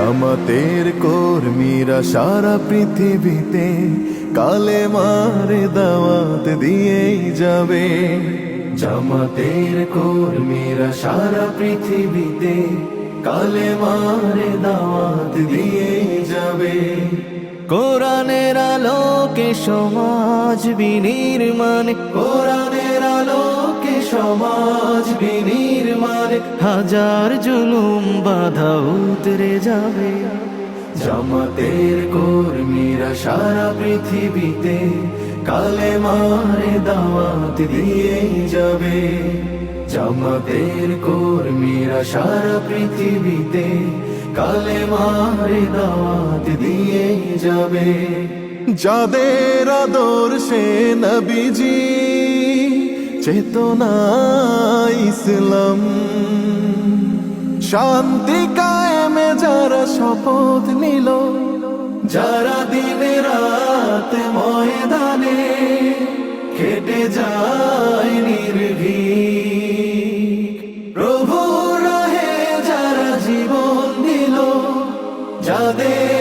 আমাদের কর্মীরা সারা পৃথিবীতে কালেমার দাওয়াত দিয়েই যাবে। জামাতের কর্মীরা সারা পৃথিবীতে কালেমার দাওয়াত দিয়েই যাবে। কোরআনের আলোকে সমাজ বিনির্মাণ, কোরআনের আলোকে সমাজ বিনির্মাণ, হাজার জুলুম বাধা উতরে যাবে। জামাতের কর্মীরা সারা পৃথিবীতে কালেমার দাওয়াত দিয়েই যাবে। জামাতের কর্মীরা সারা পৃথিবীতে কালেমার দাওয়াত দিয়েই যাবে। যাদের আদর্শে নবীজি চেতনা ইসলাম, শান্তি কায়েমে যারা শপথ নিল, যারা দিনে রাত ময়দানে কেটে যায় নির্ভীক, প্রভু রাহে যারা জীবন দিল, যাদের